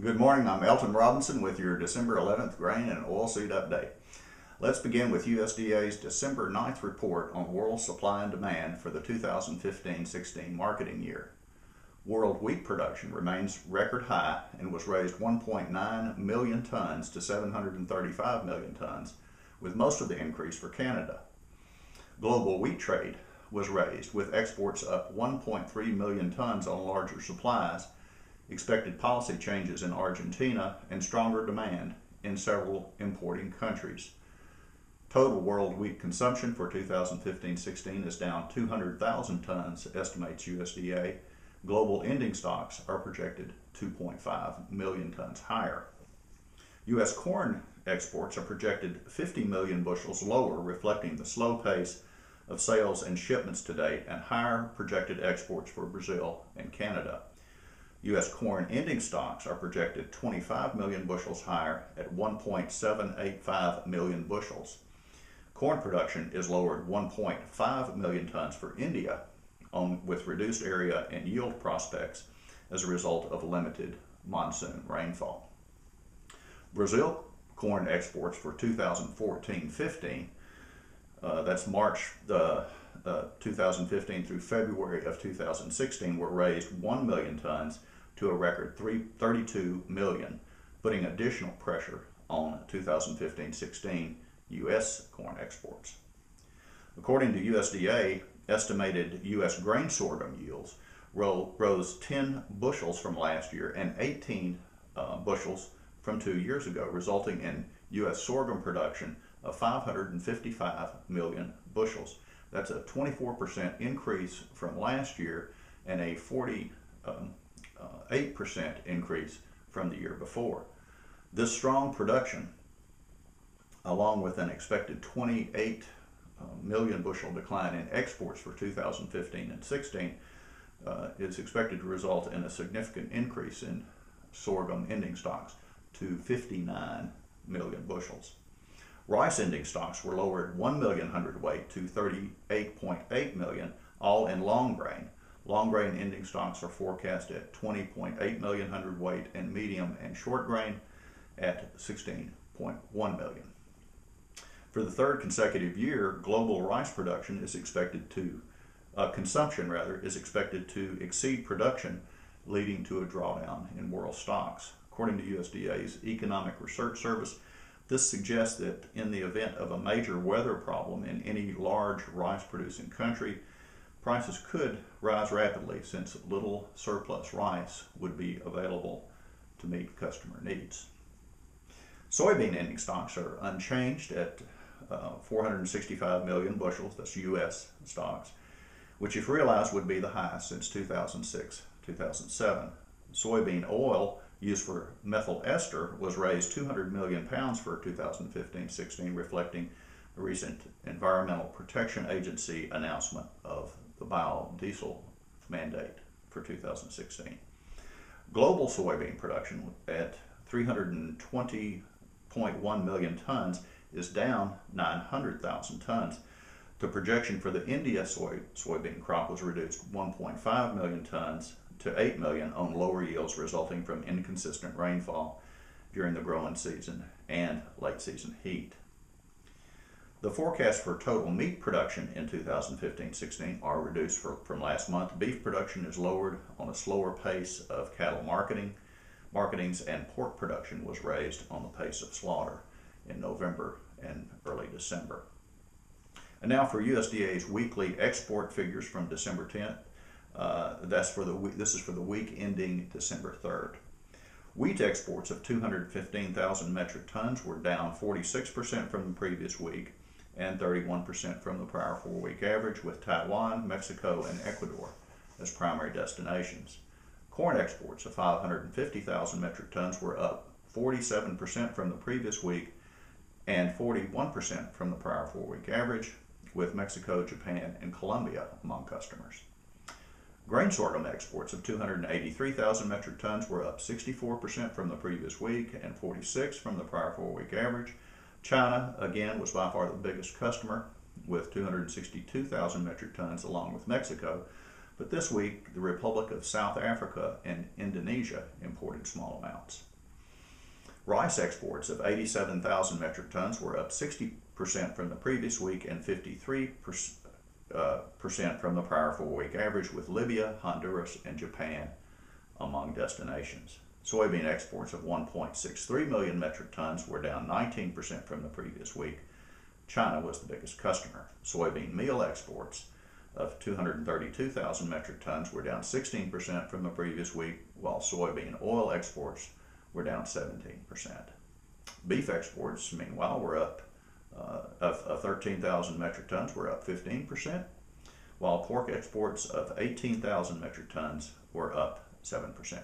Good morning, I'm Elton Robinson with your December 11th grain and oilseed update. Let's begin with USDA's December 9th report on world supply and demand for the 2015-16 marketing year. World wheat production remains record high and was raised 1.9 million tons to 735 million tons, with most of the increase for Canada. Global wheat trade was raised, with exports up 1.3 million tons on larger supplies, expected policy changes in Argentina, and stronger demand in several importing countries. Total world wheat consumption for 2015-16 is down 200,000 tons, estimates USDA. Global ending stocks are projected 2.5 million tons higher. U.S. corn exports are projected 50 million bushels lower, reflecting the slow pace of sales and shipments to date and higher projected exports for Brazil and Canada. U.S. corn ending stocks are projected 25 million bushels higher at 1.785 million bushels. Corn production is lowered 1.5 million tons for India with reduced area and yield prospects as a result of limited monsoon rainfall. Brazil corn exports for 2014-15, that's March 2015 through February of 2016, were raised 1 million tons to a record 32 million, putting additional pressure on 2015-16 U.S. corn exports. According to USDA, estimated U.S. grain sorghum yields rose 10 bushels from last year and 18 bushels from 2 years ago, resulting in U.S. sorghum production of 555 million bushels. That's a 24% increase from last year and a 48% increase from the year before. This strong production, along with an expected 28 million bushel decline in exports for 2015 and 16, is expected to result in a significant increase in sorghum ending stocks to 59 million bushels. Rice ending stocks were lowered 1 million hundredweight to 38.8 million, all in long grain. Long grain ending stocks are forecast at 20.8 million hundredweight, and medium and short grain at 16.1 million. For the third consecutive year, global rice production is expected to, consumption rather, is expected to exceed production, leading to a drawdown in world stocks. According to USDA's Economic Research Service, this suggests that in the event of a major weather problem in any large rice-producing country, prices could rise rapidly since little surplus rice would be available to meet customer needs. Soybean ending stocks are unchanged at 465 million bushels, that's U.S. stocks, which if realized would be the highest since 2006-2007. Soybean oil used for methyl ester was raised 200 million pounds for 2015-16, reflecting the recent Environmental Protection Agency announcement of the biodiesel mandate for 2016. Global soybean production at 320.1 million tons is down 900,000 tons. The projection for the India soybean crop was reduced 1.5 million tons to 8 million on lower yields resulting from inconsistent rainfall during the growing season and late season heat. The forecast for total meat production in 2015-16 are reduced from last month. Beef production is lowered on a slower pace of cattle marketings, and pork production was raised on the pace of slaughter in November and early December. And now for USDA's weekly export figures from December 10th. This is for the week ending December 3rd. Wheat exports of 215,000 metric tons were down 46% from the previous week and 31% from the prior 4-week average, with Taiwan, Mexico, and Ecuador as primary destinations. Corn exports of 550,000 metric tons were up 47% from the previous week and 41% from the prior 4-week average, with Mexico, Japan, and Colombia among customers. Grain sorghum exports of 283,000 metric tons were up 64% from the previous week and 46% from the prior 4-week average. China, again, was by far the biggest customer with 262,000 metric tons, along with Mexico, But this week, the Republic of South Africa and Indonesia imported small amounts. Rice exports of 87,000 metric tons were up 60% from the previous week and 53% from the prior 4-week average, with Libya, Honduras, and Japan among destinations. Soybean exports of 1.63 million metric tons were down 19% from the previous week. China was the biggest customer. Soybean meal exports of 232,000 metric tons were down 16% from the previous week, while soybean oil exports were down 17%. Beef exports, meanwhile, were up, of 13,000 metric tons were up 15%, while pork exports of 18,000 metric tons were up 7%.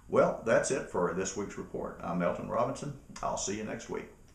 Well, that's it for this week's report. I'm Elton Robinson. I'll see you next week.